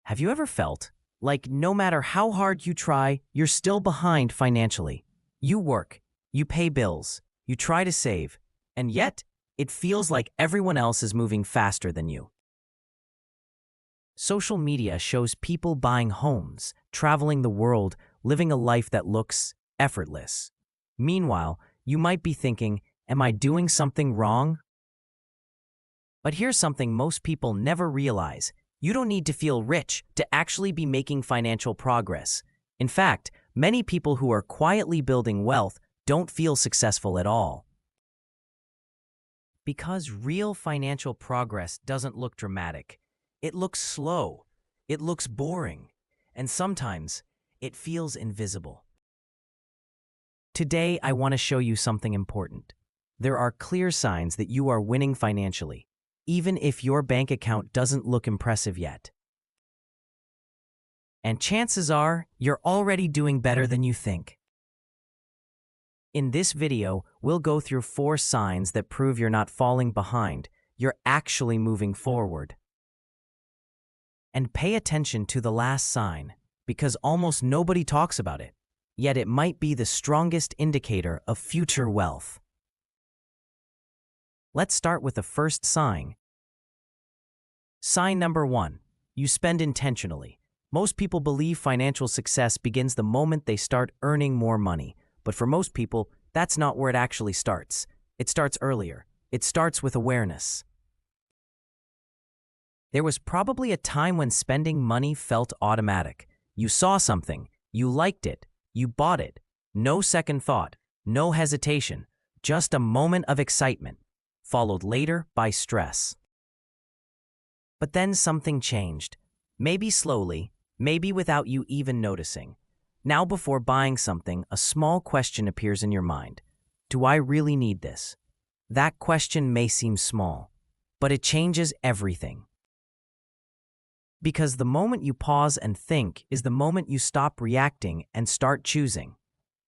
Have you ever felt like no matter how hard you try, you're still behind financially? You work, you pay bills, you try to save, and yet it feels like everyone else is moving faster than you. Social media shows people buying homes, traveling the world, living a life that looks effortless. Meanwhile, you might be thinking, am I doing something wrong? But here's something most people never realize. You don't need to feel rich to actually be making financial progress. In fact, many people who are quietly building wealth don't feel successful at all. Because real financial progress doesn't look dramatic. It looks slow, it looks boring, and sometimes it feels invisible. Today, I want to show you something important. There are clear signs that you are winning financially, even if your bank account doesn't look impressive yet. And chances are, you're already doing better than you think. In this video, we'll go through 4 signs that prove you're not falling behind, you're actually moving forward. And pay attention to the last sign, because almost nobody talks about it, yet it might be the strongest indicator of future wealth. Let's start with the first sign. Sign number 1. You spend intentionally. Most people believe financial success begins the moment they start earning more money, but for most people, that's not where it actually starts. It starts earlier. It starts with awareness. There was probably a time when spending money felt automatic. You saw something, you liked it, you bought it. No second thought, no hesitation, just a moment of excitement, followed later by stress. But then something changed. Maybe slowly, maybe without you even noticing. Now before buying something, a small question appears in your mind. Do I really need this? That question may seem small, but it changes everything. Because the moment you pause and think is the moment you stop reacting and start choosing.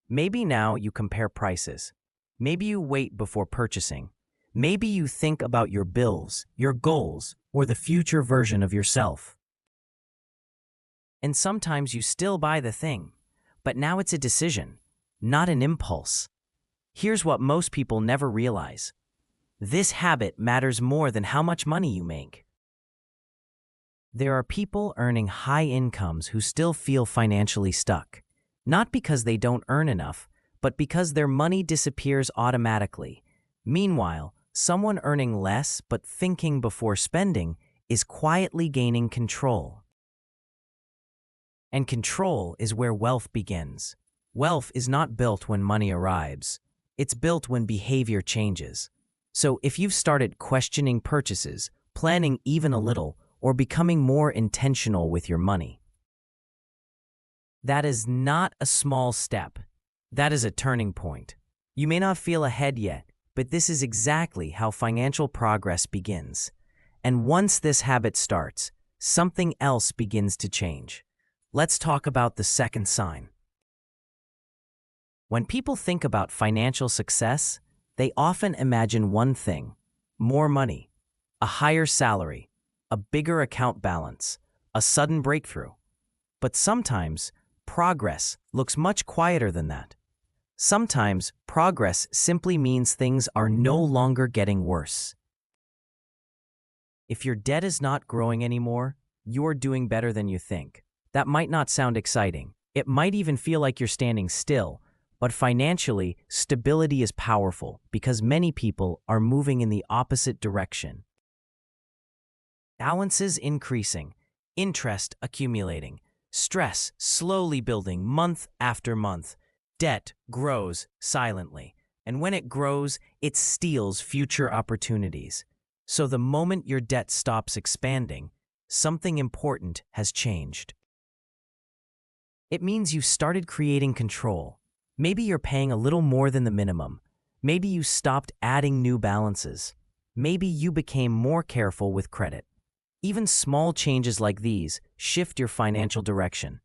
Maybe now you compare prices. Maybe you wait before purchasing. Maybe you think about your bills, your goals, or the future version of yourself. And sometimes you still buy the thing, but now it's a decision, not an impulse. Here's what most people never realize. This habit matters more than how much money you make. There are people earning high incomes who still feel financially stuck, not because they don't earn enough, but because their money disappears automatically. Meanwhile, someone earning less but thinking before spending is quietly gaining control. And control is where wealth begins. Wealth is not built when money arrives. It's built when behavior changes. So if you've started questioning purchases, planning even a little, or becoming more intentional with your money, that is not a small step. That is a turning point. You may not feel ahead yet, but this is exactly how financial progress begins. And once this habit starts, something else begins to change. Let's talk about the second sign. When people think about financial success, they often imagine one thing: more money, a higher salary, a bigger account balance, a sudden breakthrough. But sometimes, progress looks much quieter than that. Sometimes, progress simply means things are no longer getting worse. If your debt is not growing anymore, you're doing better than you think. That might not sound exciting. It might even feel like you're standing still, but financially, stability is powerful because many people are moving in the opposite direction. Balances increasing, interest accumulating, stress slowly building month after month. Debt grows silently, and when it grows, it steals future opportunities. So the moment your debt stops expanding, something important has changed. It means you've started creating control. Maybe you're paying a little more than the minimum. Maybe you stopped adding new balances. Maybe you became more careful with credit. Even small changes like these shift your financial direction.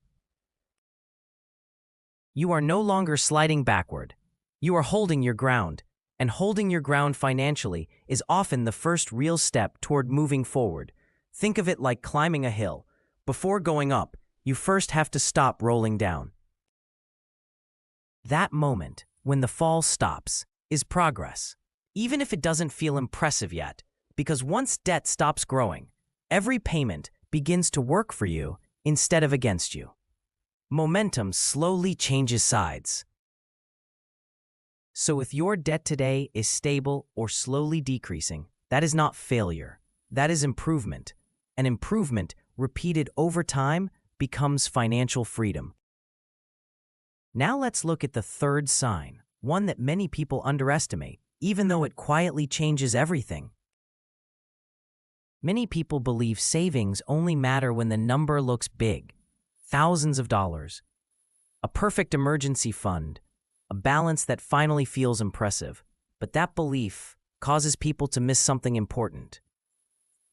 You are no longer sliding backward. You are holding your ground, and holding your ground financially is often the first real step toward moving forward. Think of it like climbing a hill. Before going up, you first have to stop rolling down. That moment, when the fall stops, is progress, even if it doesn't feel impressive yet, because once debt stops growing, every payment begins to work for you instead of against you. Momentum slowly changes sides. So if your debt today is stable or slowly decreasing, that is not failure. That is improvement. And improvement, repeated over time, becomes financial freedom. Now let's look at the third sign, one that many people underestimate, even though it quietly changes everything. Many people believe savings only matter when the number looks big, thousands of dollars, a perfect emergency fund, a balance that finally feels impressive. But that belief causes people to miss something important.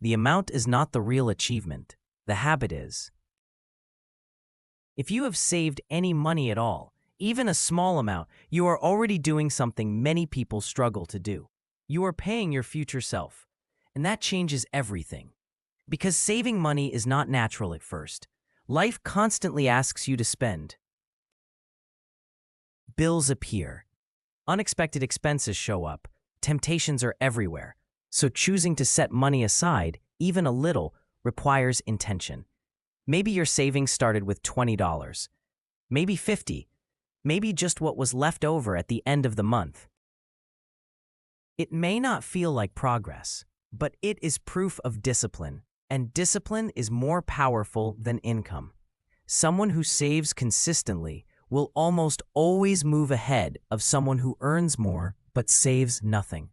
The amount is not the real achievement. The habit is. If you have saved any money at all, even a small amount, you are already doing something many people struggle to do. You are paying your future self, and that changes everything. Because saving money is not natural at first. Life constantly asks you to spend. Bills appear. Unexpected expenses show up. Temptations are everywhere. So choosing to set money aside, even a little, requires intention. Maybe your savings started with $20, maybe $50, maybe just what was left over at the end of the month. It may not feel like progress, but it is proof of discipline, and discipline is more powerful than income. Someone who saves consistently will almost always move ahead of someone who earns more but saves nothing.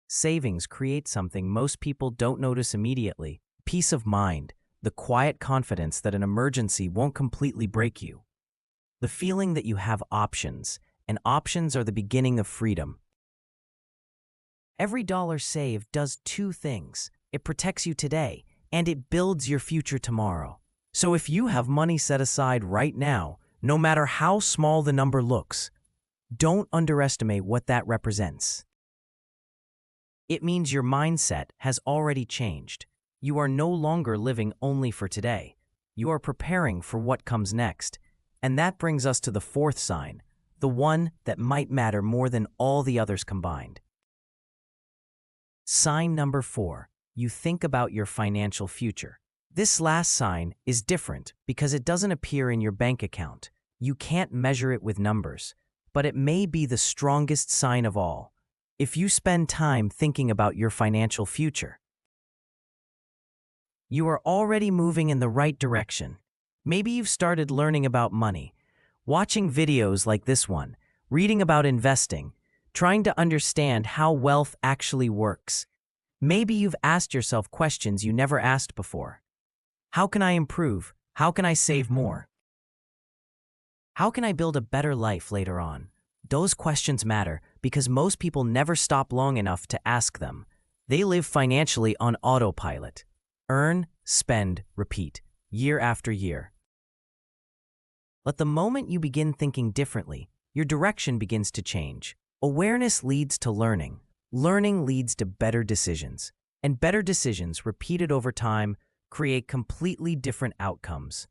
Savings create something most people don't notice immediately: peace of mind, the quiet confidence that an emergency won't completely break you. The feeling that you have options, and options are the beginning of freedom. Every dollar saved does two things. It protects you today, and it builds your future tomorrow. So if you have money set aside right now, no matter how small the number looks, don't underestimate what that represents. It means your mindset has already changed. You are no longer living only for today. You are preparing for what comes next. And that brings us to the fourth sign, the one that might matter more than all the others combined. Sign number 4, you think about your financial future. This last sign is different because it doesn't appear in your bank account. You can't measure it with numbers, but it may be the strongest sign of all. If you spend time thinking about your financial future, you are already moving in the right direction. Maybe you've started learning about money, watching videos like this one, reading about investing, trying to understand how wealth actually works. Maybe you've asked yourself questions you never asked before. How can I improve? How can I save more? How can I build a better life later on? Those questions matter because most people never stop long enough to ask them. They live financially on autopilot. Earn, spend, repeat, year after year. But the moment you begin thinking differently, your direction begins to change. Awareness leads to learning. Learning leads to better decisions. And better decisions, repeated over time, create completely different outcomes.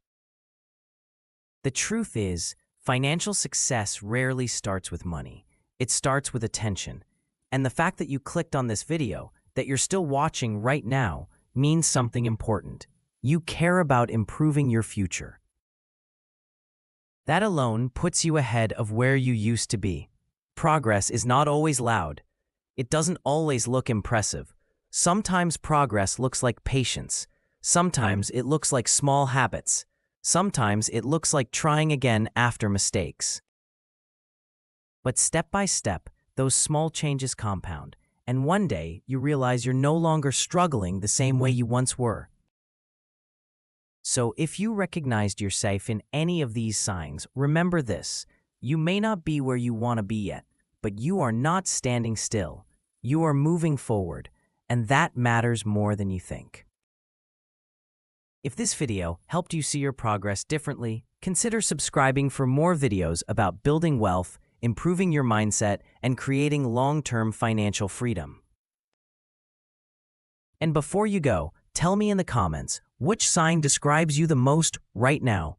The truth is, financial success rarely starts with money. It starts with attention. And the fact that you clicked on this video, that you're still watching right now, means something important. You care about improving your future. That alone puts you ahead of where you used to be. Progress is not always loud. It doesn't always look impressive. Sometimes progress looks like patience. Sometimes it looks like small habits. Sometimes it looks like trying again after mistakes. But step by step, those small changes compound, and one day you realize you're no longer struggling the same way you once were. So if you recognized yourself in any of these signs, remember this: you may not be where you want to be yet, but you are not standing still. You are moving forward, and that matters more than you think. If this video helped you see your progress differently, consider subscribing for more videos about building wealth, improving your mindset, and creating long-term financial freedom. And before you go, Tell me in the comments, which sign describes you the most right now?